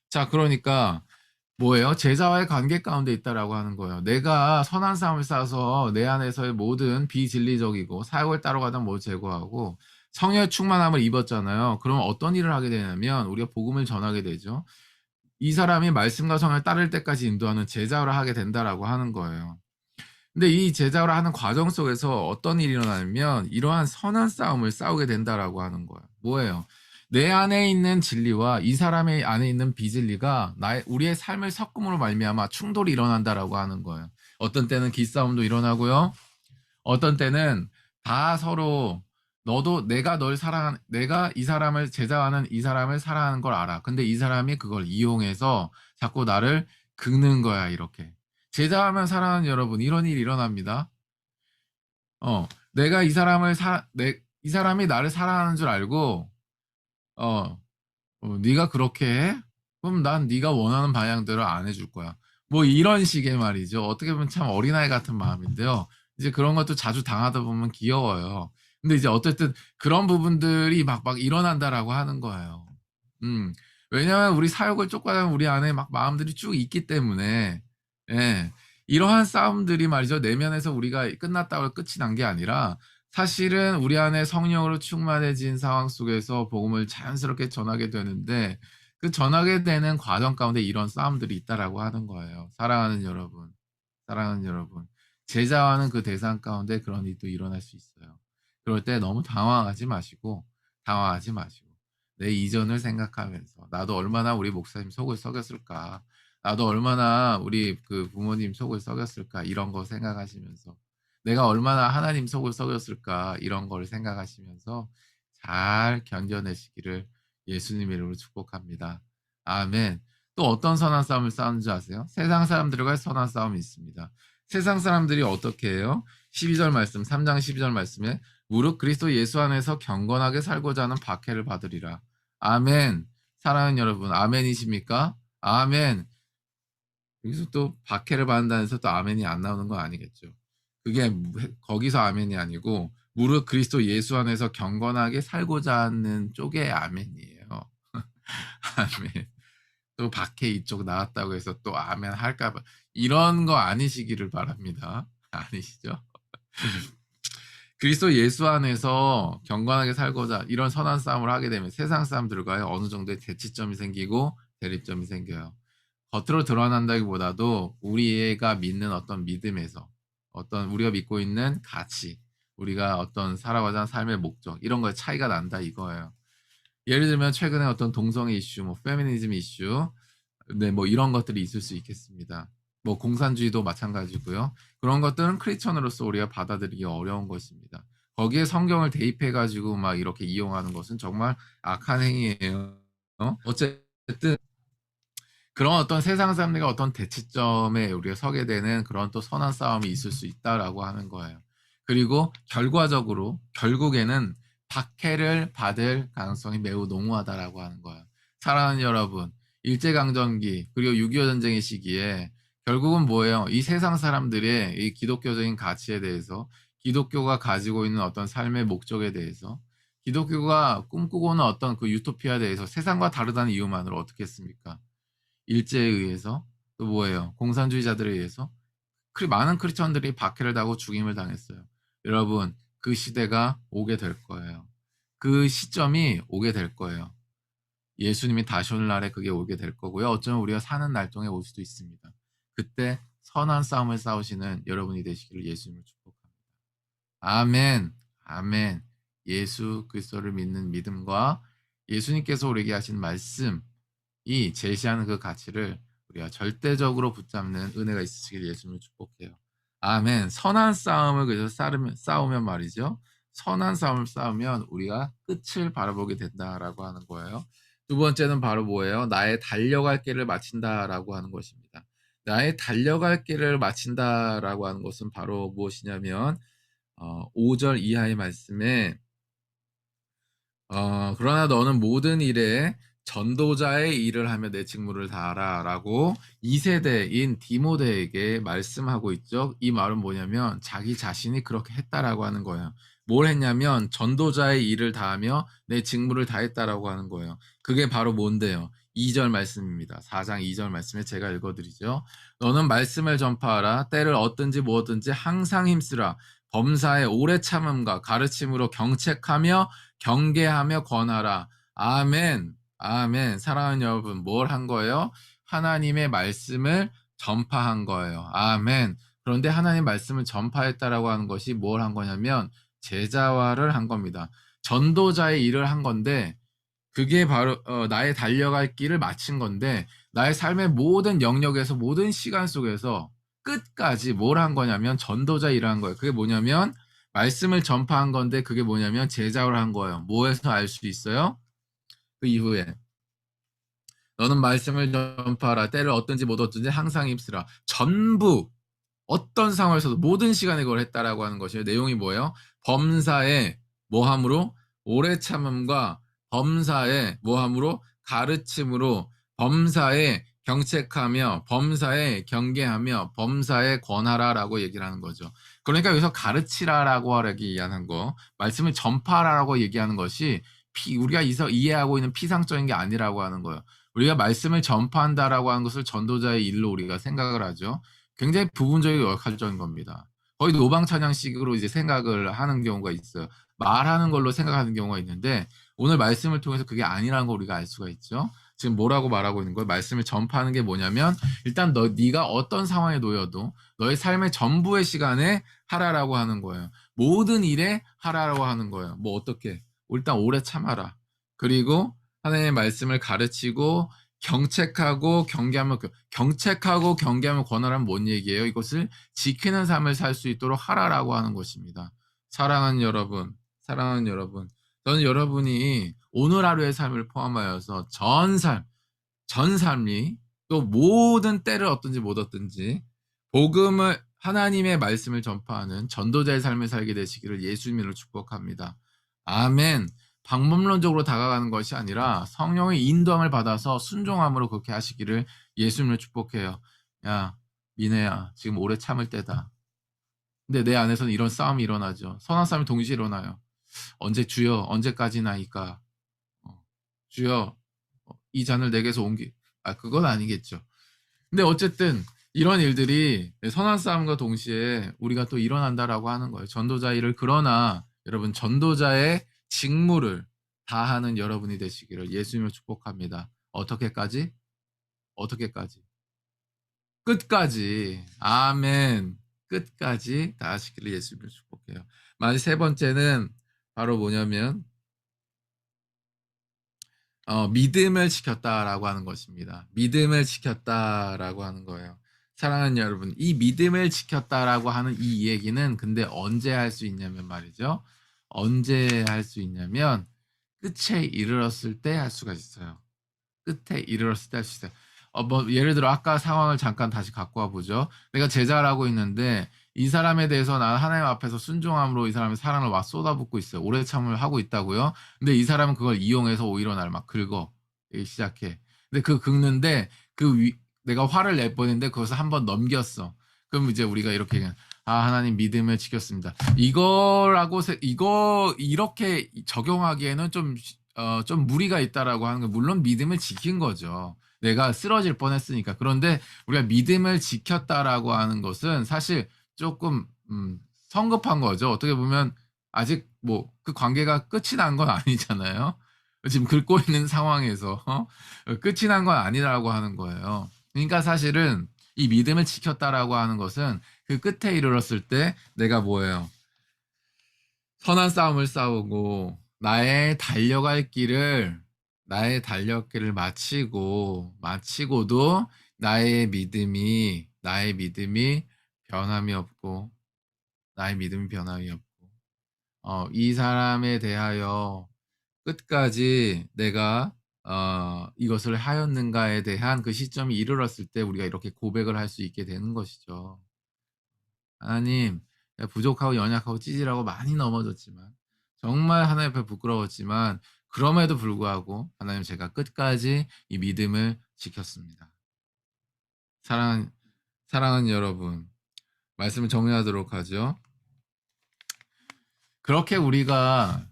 자, 그러니까 뭐예요? 제자와의 관계 가운데 있다라고 하는 거예요. 내가 선한 싸움을 싸서 내 안에서의 모든 비진리적이고 사역을 따라가던 뭘 제거하고 성령의 충만함을 입었잖아요. 그럼 어떤 일을 하게 되냐면 우리가 복음을 전하게 되죠. 이 사람이 말씀과 성령을 따를 때까지 인도하는 제자를 하게 된다라고 하는 거예요. 근데 이 제자를 하는 과정 속에서 어떤 일이 일어나면 이러한 선한 싸움을 싸우게 된다라고 하는 거예요. 뭐예요? 내 안에 있는 진리와 이 사람의 안에 있는 비진리가 우리의 삶을 섞음으로 말미암아 충돌이 일어난다라고 하는 거예요. 어떤 때는 기싸움도 일어나고요. 어떤 때는 다 서로 내가 이 사람을 제자하는 이 사람을 사랑하는 걸 알아. 근데 이 사람이 그걸 이용해서 자꾸 나를 긁는 거야, 이렇게. 제자하면 사랑하는 여러분, 이런 일이 일어납니다. 내가 이 사람이 나를 사랑하는 줄 알고, 네가 그렇게 해? 그럼 난 네가 원하는 방향대로 안 해줄 거야. 뭐 이런 식의 말이죠. 어떻게 보면 참 어린아이 같은 마음인데요. 이제 그런 것도 자주 당하다 보면 귀여워요. 근데 이제 어쨌든 그런 부분들이 막 일어난다라고 하는 거예요. 왜냐하면 우리 사역을 쫓아가면 우리 안에 막 마음들이 쭉 있기 때문에 예. 이러한 싸움들이 말이죠. 내면에서 우리가 끝났다고 끝이 난 게 아니라 사실은 우리 안에 성령으로 충만해진 상황 속에서 복음을 자연스럽게 전하게 되는데 그 전하게 되는 과정 가운데 이런 싸움들이 있다라고 하는 거예요. 사랑하는 여러분, 사랑하는 여러분. 제자와는 그 대상 가운데 그런 일도 일어날 수 있어요. 그럴 때 너무 당황하지 마시고 내 이전을 생각하면서 나도 얼마나 우리 목사님 속을 썩였을까? 나도 얼마나 우리 그 부모님 속을 썩였을까? 이런 거 생각하시면서 내가 얼마나 하나님 속을 썩였을까? 이런 걸 생각하시면서 잘 견뎌내시기를 예수님 이름으로 축복합니다. 아멘. 또 어떤 선한 싸움을 싸우는 줄 아세요? 세상 사람들과 선한 싸움이 있습니다. 세상 사람들이 어떻게 해요? 12절 말씀, 3장 12절 말씀에 무릇 그리스도 예수 안에서 경건하게 살고자 하는 박해를 받으리라. 아멘. 사랑하는 여러분, 아멘이십니까? 아멘. 여기서 또 박해를 받는다는 데서 또 아멘이 안 나오는 건 아니겠죠. 그게 거기서 아멘이 아니고 무릇 그리스도 예수 안에서 경건하게 살고자 하는 쪽의 아멘이에요. 아멘. 또 박해 이쪽 나왔다고 해서 또 아멘 할까 봐 이런 거 아니시기를 바랍니다. 아니시죠? 그리스도 예수 안에서 경건하게 살고자 이런 선한 싸움을 하게 되면 세상 사람들과의 어느 정도의 대치점이 생기고 대립점이 생겨요. 겉으로 드러난다기보다도 우리가 믿는 어떤 믿음에서 어떤 우리가 믿고 있는 가치, 우리가 어떤 살아가자 하는 삶의 목적 이런 거에 차이가 난다 이거예요. 예를 들면 최근에 어떤 동성애 이슈, 뭐 페미니즘 이슈, 네, 뭐 이런 것들이 있을 수 있겠습니다. 뭐 공산주의도 마찬가지고요. 그런 것들은 크리스천으로서 우리가 받아들이기 어려운 것입니다. 거기에 성경을 대입해가지고 막 이렇게 이용하는 것은 정말 악한 행위예요. 어쨌든 그런 어떤 세상 사람들과 어떤 대치점에 우리가 서게 되는 그런 또 선한 싸움이 있을 수 있다라고 하는 거예요. 그리고 결과적으로 결국에는 박해를 받을 가능성이 매우 농후하다라고 하는 거예요. 사랑하는 여러분, 일제강점기 그리고 6.25 전쟁의 시기에 결국은 뭐예요? 이 세상 사람들의 이 기독교적인 가치에 대해서 기독교가 가지고 있는 어떤 삶의 목적에 대해서 기독교가 꿈꾸고는 어떤 그 유토피아에 대해서 세상과 다르다는 이유만으로 어떻게 했습니까? 일제에 의해서 또 뭐예요? 공산주의자들에 의해서 많은 크리스천들이 박해를 당하고 죽임을 당했어요. 여러분, 그 시대가 오게 될 거예요. 그 시점이 오게 될 거예요. 예수님이 다시 오는 날에 그게 오게 될 거고요. 어쩌면 우리가 사는 날동에 올 수도 있습니다. 그때 선한 싸움을 싸우시는 여러분이 되시기를 예수님을 축복합니다. 아멘, 아멘. 예수 그리스도를 믿는 믿음과 예수님께서 우리에게 하신 말씀이 제시하는 그 가치를 우리가 절대적으로 붙잡는 은혜가 있으시길 예수님을 축복해요. 아멘. 선한 싸움을 그래서 싸우면 말이죠. 선한 싸움을 싸우면 우리가 끝을 바라보게 된다라고 하는 거예요. 두 번째는 바로 뭐예요? 나의 달려갈 길을 마친다라고 하는 것입니다. 나의 달려갈 길을 마친다라고 하는 것은 바로 무엇이냐면 5절 이하의 말씀에 그러나 너는 모든 일에 전도자의 일을 하며 내 직무를 다하라 라고 2세대인 디모데에게 말씀하고 있죠. 이 말은 뭐냐면 자기 자신이 그렇게 했다라고 하는 거예요. 뭘 했냐면 전도자의 일을 다하며 내 직무를 다했다라고 하는 거예요. 그게 바로 뭔데요? 2절 말씀입니다. 4장 2절 말씀에 제가 읽어드리죠. 너는 말씀을 전파하라. 때를 얻든지 무엇든지 항상 힘쓰라. 범사에 오래 참음과 가르침으로 경책하며 경계하며 권하라. 아멘. 아멘. 사랑하는 여러분, 뭘 한 거예요? 하나님의 말씀을 전파한 거예요. 아멘. 그런데 하나님의 말씀을 전파했다라고 하는 것이 뭘 한 거냐면 제자화를 한 겁니다. 전도자의 일을 한 건데 그게 바로 나의 달려갈 길을 마친 건데 나의 삶의 모든 영역에서 모든 시간 속에서 끝까지 뭘 한 거냐면 전도자 일을 한 거예요. 그게 뭐냐면 말씀을 전파한 건데 그게 뭐냐면 제자화를 한 거예요. 뭐에서 알 수 있어요? 그 이후에 너는 말씀을 전파하라. 때를 얻든지 못 얻든지 항상 힘쓰라. 전부 어떤 상황에서도 모든 시간에 그걸 했다라고 하는 것이에요. 내용이 뭐예요? 범사에 뭐함으로 오래 참음과 범사에 뭐함으로 가르침으로 범사에 경책하며 범사에 경계하며 범사에 권하라라고 얘기를 하는 거죠. 그러니까 여기서 가르치라라고 얘기하는 거, 말씀을 전파하라고 얘기하는 것이 우리가 이해하고 있는 피상적인 게 아니라고 하는 거예요. 우리가 말씀을 전파한다라고 하는 것을 전도자의 일로 우리가 생각을 하죠. 굉장히 부분적이고 역할적인 겁니다. 거의 노방찬양식으로 이제 생각을 하는 경우가 있어요. 말하는 걸로 생각하는 경우가 있는데 오늘 말씀을 통해서 그게 아니라는 걸 우리가 알 수가 있죠. 지금 뭐라고 말하고 있는 거예요? 말씀을 전파하는 게 뭐냐면 일단 네가 어떤 상황에 놓여도 너의 삶의 전부의 시간에 하라라고 하는 거예요. 모든 일에 하라라고 하는 거예요. 뭐 어떻게? 일단 오래 참아라. 그리고 하나님의 말씀을 가르치고 경책하고 경계하면 권하라는 뭔 얘기예요? 이것을 지키는 삶을 살 수 있도록 하라라고 하는 것입니다. 사랑하는 여러분, 저는 여러분이 오늘 하루의 삶을 포함하여서 전 삶이 또 모든 때를 얻든지 못 얻든지 복음을 하나님의 말씀을 전파하는 전도자의 삶을 살게 되시기를 예수님으로 축복합니다. 아멘. 방법론적으로 다가가는 것이 아니라 성령의 인도함을 받아서 순종함으로 그렇게 하시기를 예수님으로 축복해요. 야, 미네야, 지금 오래 참을 때다. 근데 내 안에서는 이런 싸움이 일어나죠. 선한 싸움이 동시에 일어나요. 주여, 언제까지나이까? 주여, 이 잔을 내게서 그건 아니겠죠. 근데 어쨌든 이런 일들이 선한 싸움과 동시에 우리가 또 일어난다라고 하는 거예요. 전도자 일을. 그러나 여러분, 전도자의 직무를 다하는 여러분이 되시기를 예수님을 축복합니다. 어떻게까지? 끝까지. 아멘. 끝까지 다 하시기를 예수님을 축복해요. 세 번째는 바로 뭐냐면 믿음을 지켰다라고 하는 것입니다. 믿음을 지켰다라고 하는 거예요. 사랑하는 여러분, 이 믿음을 지켰다라고 하는 이 얘기는 근데 언제 할 수 있냐면 말이죠. 언제 할 수 있냐면 끝에 이르렀을 때 할 수가 있어요. 끝에 이르렀을 때 할 수 있어요. 예를 들어 아까 상황을 잠깐 다시 갖고 와 보죠. 내가 제자라고 있는데 이 사람에 대해서 난 하나님 앞에서 순종함으로 이 사람의 사랑을 막 쏟아붓고 있어요. 오래 참을 하고 있다고요. 근데 이 사람은 그걸 이용해서 오히려 나를 막 긁기 시작해. 근데 긁는데 내가 화를 낼 뻔했는데 그것을 한번 넘겼어. 그럼 이제 우리가 이렇게 하나님 믿음을 지켰습니다. 이렇게 적용하기에는 좀 무리가 있다라고 하는 거. 물론 믿음을 지킨 거죠. 내가 쓰러질 뻔했으니까. 그런데 우리가 믿음을 지켰다라고 하는 것은 사실 조금 성급한 거죠. 어떻게 보면 아직 그 관계가 끝이 난 건 아니잖아요. 지금 긁고 있는 상황에서 끝이 난 건 아니라고 하는 거예요. 그러니까 사실은 이 믿음을 지켰다라고 하는 것은 그 끝에 이르렀을 때 내가 뭐예요? 선한 싸움을 싸우고 나의 달려갈 길을 마치고도 나의 믿음이 변함이 없고 이 사람에 대하여 끝까지 내가 이것을 하였는가에 대한 그 시점이 이르렀을 때 우리가 이렇게 고백을 할 수 있게 되는 것이죠. 하나님, 내가 부족하고 연약하고 찌질하고 많이 넘어졌지만 정말 하나님 앞에 부끄러웠지만 그럼에도 불구하고 하나님, 제가 끝까지 이 믿음을 지켰습니다. 사랑하는 여러분, 말씀을 정리하도록 하죠. 그렇게 우리가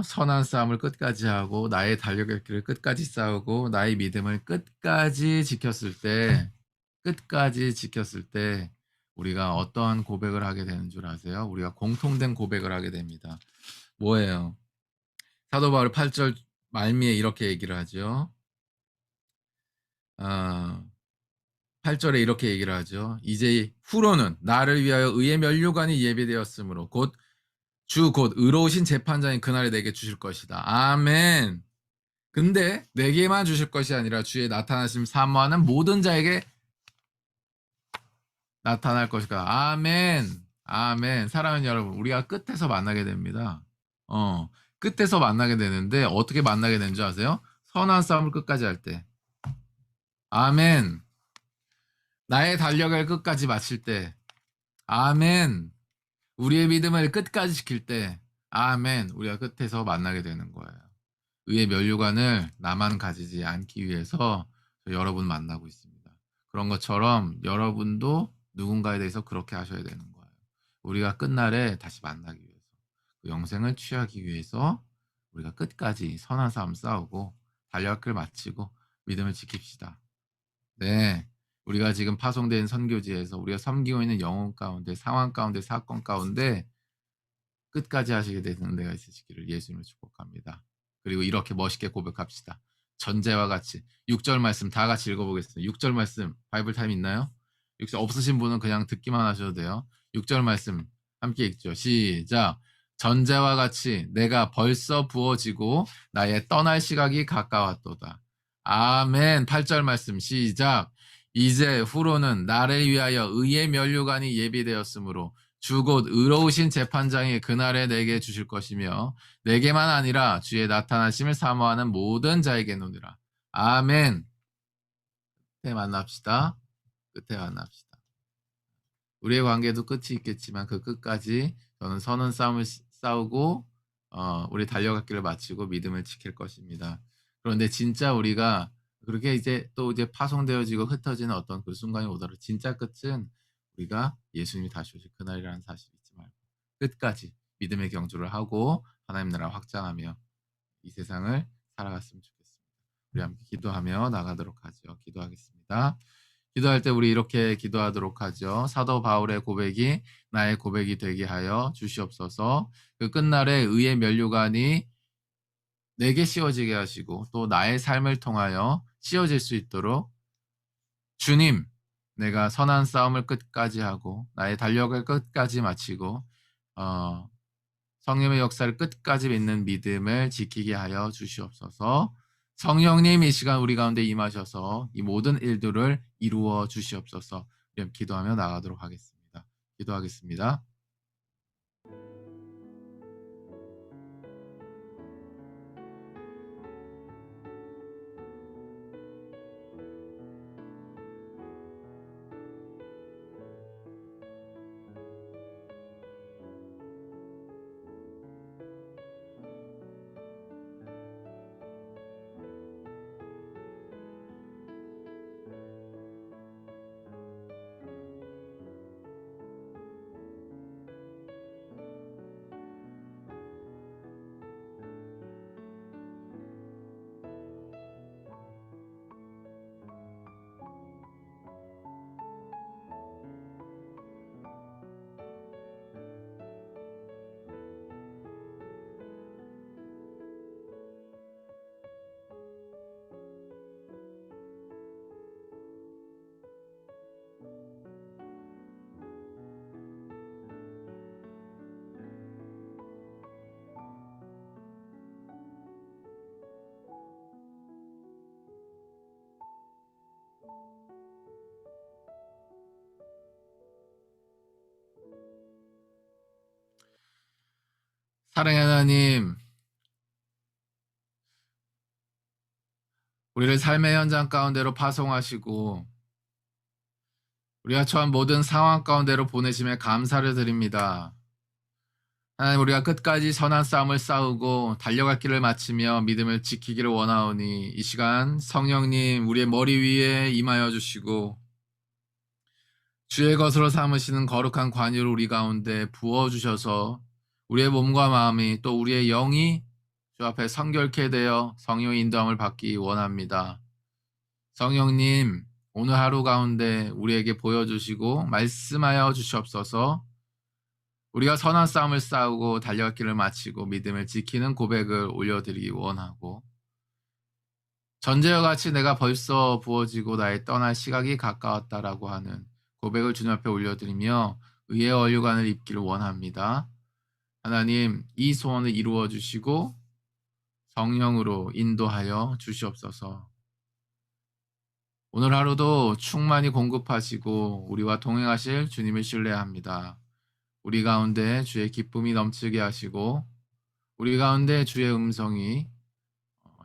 선한 싸움을 끝까지 하고 나의 달려갈 길을 끝까지 싸우고 나의 믿음을 끝까지 지켰을 때 우리가 어떠한 고백을 하게 되는 줄 아세요? 우리가 공통된 고백을 하게 됩니다. 뭐예요? 사도 바울 8절 말미에 이렇게 얘기를 하죠. 8절에 이렇게 얘기를 하죠. 이제 후로는 나를 위하여 의의 면류관이 예비되었으므로 곧 의로우신 재판장이 그날에 내게 주실 것이다. 아멘. 근데 내게만 주실 것이 아니라 주의 나타나심 사모하는 모든 자에게 나타날 것이다. 아멘. 사랑하는 여러분, 우리가 끝에서 만나게 됩니다. 끝에서 만나게 되는데 어떻게 만나게 되는 줄 아세요? 선한 싸움을 끝까지 할 때. 아멘. 나의 달려갈 끝까지 마칠 때. 아멘. 우리의 믿음을 끝까지 지킬 때. 아멘. 우리가 끝에서 만나게 되는 거예요. 의의 면류관을 나만 가지지 않기 위해서 여러분 만나고 있습니다. 그런 것처럼 여러분도 누군가에 대해서 그렇게 하셔야 되는 거예요. 우리가 끝날에 다시 만나기 위해서, 그 영생을 취하기 위해서 우리가 끝까지 선한 싸움 싸우고 달려갈 길 마치고 믿음을 지킵시다. 네. 우리가 지금 파송된 선교지에서 우리가 섬기고 있는 영혼 가운데 상황 가운데 사건 가운데 끝까지 하시게 되는 은혜가 있으시기를 예수님을 축복합니다. 그리고 이렇게 멋있게 고백합시다. 전제와 같이 6절 말씀 다 같이 읽어보겠습니다. 6절 말씀 바이블 타임 있나요? 6절 없으신 분은 그냥 듣기만 하셔도 돼요. 6절 말씀 함께 읽죠. 시작. 전제와 같이 내가 벌써 부어지고 나의 떠날 시각이 가까웠도다. 아멘. 8절 말씀 시작. 이제 후로는 나를 위하여 의의 면류관이 예비되었으므로 주 곧 의로우신 재판장이 그날에 내게 주실 것이며 내게만 아니라 주의 나타나심을 사모하는 모든 자에게노니라. 아멘. 끝에 만납시다. 끝에 만납시다. 우리의 관계도 끝이 있겠지만 그 끝까지 저는 선한 싸움을 싸우고 우리 달려갔기를 마치고 믿음을 지킬 것입니다. 그런데 진짜 우리가 그렇게 이제 파송되어지고 흩어지는 어떤 그 순간이 오더라도 진짜 끝은 우리가 예수님이 다시 오실 그날이라는 사실 잊지 말고 끝까지 믿음의 경주를 하고 하나님 나라 확장하며 이 세상을 살아갔으면 좋겠습니다. 우리 함께 기도하며 나가도록 하죠. 기도하겠습니다. 기도할 때 우리 이렇게 기도하도록 하죠. 사도 바울의 고백이 나의 고백이 되게 하여 주시옵소서. 그 끝날에 의의 면류관이 내게 씌워지게 하시고 또 나의 삶을 통하여 씌워질 수 있도록 주님, 내가 선한 싸움을 끝까지 하고 나의 달력을 끝까지 마치고 성령의 역사를 끝까지 믿는 믿음을 지키게 하여 주시옵소서. 성령님 이 시간 우리 가운데 임하셔서 이 모든 일들을 이루어 주시옵소서. 기도하며 나가도록 하겠습니다. 기도하겠습니다. 사랑의 하나님, 우리를 삶의 현장 가운데로 파송하시고 우리가 처한 모든 상황 가운데로 보내심에 감사를 드립니다. 하나님, 우리가 끝까지 선한 싸움을 싸우고 달려갈 길을 마치며 믿음을 지키기를 원하오니 이 시간 성령님 우리의 머리 위에 임하여 주시고 주의 것으로 삼으시는 거룩한 관유를 우리 가운데 부어주셔서 우리의 몸과 마음이 또 우리의 영이 주 앞에 성결케 되어 성령의 인도함을 받기 원합니다. 성령님, 오늘 하루 가운데 우리에게 보여주시고 말씀하여 주시옵소서. 우리가 선한 싸움을 싸우고 달려갈 길을 마치고 믿음을 지키는 고백을 올려드리기 원하고 전제와 같이 내가 벌써 부어지고 나의 떠날 시각이 가까웠다라고 하는 고백을 주님 앞에 올려드리며 의의 얼류관을 입기를 원합니다. 하나님, 이 소원을 이루어 주시고 성령으로 인도하여 주시옵소서. 오늘 하루도 충만히 공급하시고 우리와 동행하실 주님을 신뢰합니다. 우리 가운데 주의 기쁨이 넘치게 하시고 우리 가운데 주의 음성이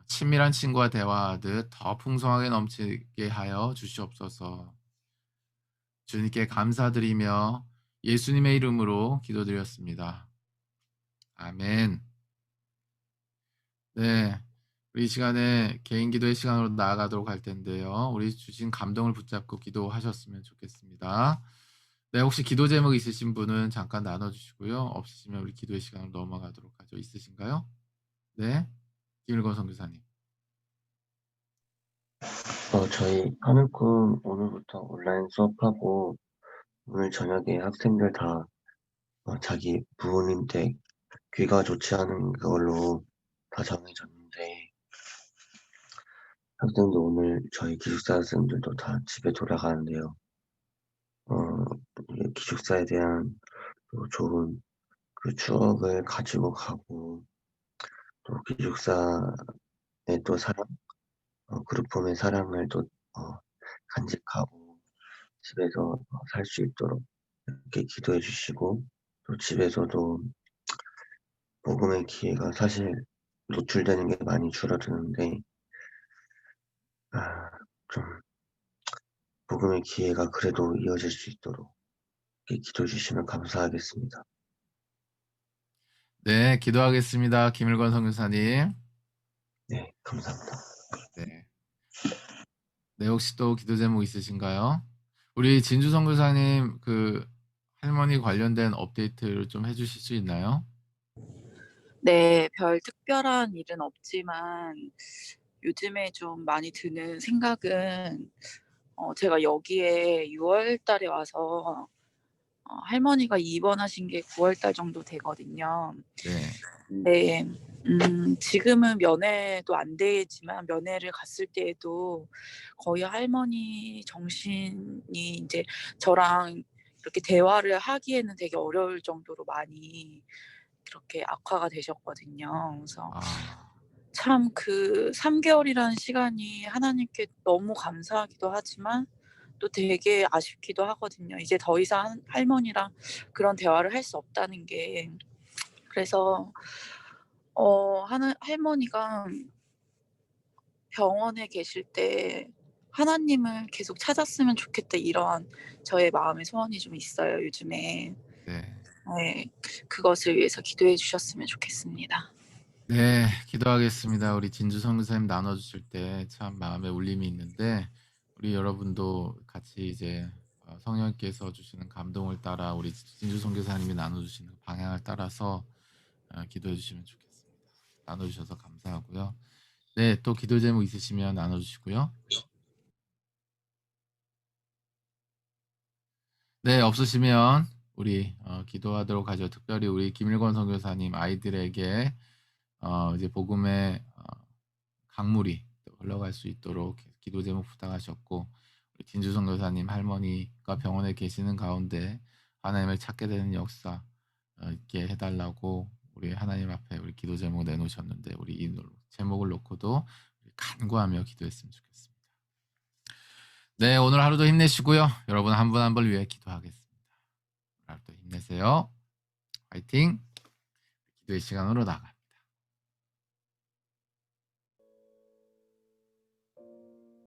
친밀한 친구와 대화하듯 더 풍성하게 넘치게 하여 주시옵소서. 주님께 감사드리며 예수님의 이름으로 기도드렸습니다. 아멘. 네, 우리 이 시간에 개인 기도의 시간으로 나아가도록 할 텐데요. 우리 주신 감동을 붙잡고 기도하셨으면 좋겠습니다. 네, 혹시 기도 제목 있으신 분은 잠깐 나눠주시고요. 없으시면 우리 기도의 시간으로 넘어가도록 하죠. 있으신가요? 네, 김일건 선교사님. 저희 하늘꿈 오늘부터 온라인 수업하고 오늘 저녁에 학생들 다 자기 부모님 댁 귀가 좋지 않은 그걸로 다 정해졌는데 학생들 오늘 저희 기숙사 학생들도 다 집에 돌아가는데요. 이 기숙사에 대한 또 좋은 그 추억을 가지고 가고 또 기숙사의 또 사랑, 그룹홈의 사랑을 또 간직하고 집에서 살 수 있도록 이렇게 기도해 주시고 또 집에서도 복음의 기회가 사실 노출되는 게 많이 줄어드는데 좀 복음의 기회가 그래도 이어질 수 있도록 이렇게 기도해 주시면 감사하겠습니다. 네, 기도하겠습니다. 김일건 선교사님. 네, 감사합니다. 네. 네, 혹시 또 기도 제목 있으신가요? 우리 진주 선교사님 그 할머니 관련된 업데이트를 좀 해주실 수 있나요? 네, 별 특별한 일은 없지만 요즘에 좀 많이 드는 생각은 제가 여기에 6월 달에 와서 할머니가 입원하신 게 9월 달 정도 되거든요. 네. 근데 지금은 면회도 안 되지만 면회를 갔을 때에도 거의 할머니 정신이 이제 저랑 이렇게 대화를 하기에는 되게 어려울 정도로 많이 그렇게 악화가 되셨거든요. 그래서 아, 참 그 3개월이라는 시간이 하나님께 너무 감사하기도 하지만 또 되게 아쉽기도 하거든요. 이제 더 이상 할머니랑 그런 대화를 할 수 없다는 게. 그래서 할머니가 병원에 계실 때 하나님을 계속 찾았으면 좋겠다, 이런 저의 마음의 소원이 좀 있어요, 요즘에. 네. 네, 그것을 위해서 기도해 주셨으면 좋겠습니다. 네, 기도하겠습니다. 우리 진주 선교사님 나눠주실 때 참 마음에 울림이 있는데 우리 여러분도 같이 이제 성령께서 주시는 감동을 따라 우리 진주 선교사님이 나눠주시는 방향을 따라서 기도해 주시면 좋겠습니다. 나눠주셔서 감사하고요. 네, 또 기도 제목 있으시면 나눠주시고요. 네, 없으시면 우리 기도하도록 하죠. 특별히 우리 김일권 선교사님 아이들에게 이제 복음의 강물이 또 흘러갈 수 있도록 기도 제목 부탁하셨고 우리 진주 선교사님 할머니가 병원에 계시는 가운데 하나님을 찾게 되는 역사 있게 해달라고 우리 하나님 앞에 우리 기도 제목 내놓으셨는데 우리 이 제목을 놓고도 간구하며 기도했으면 좋겠습니다. 네, 오늘 하루도 힘내시고요. 여러분 한 분 한 분을 위해 기도하겠습니다. 오늘 하루도 힘내세요. 화이팅! 기도의 시간으로 나가.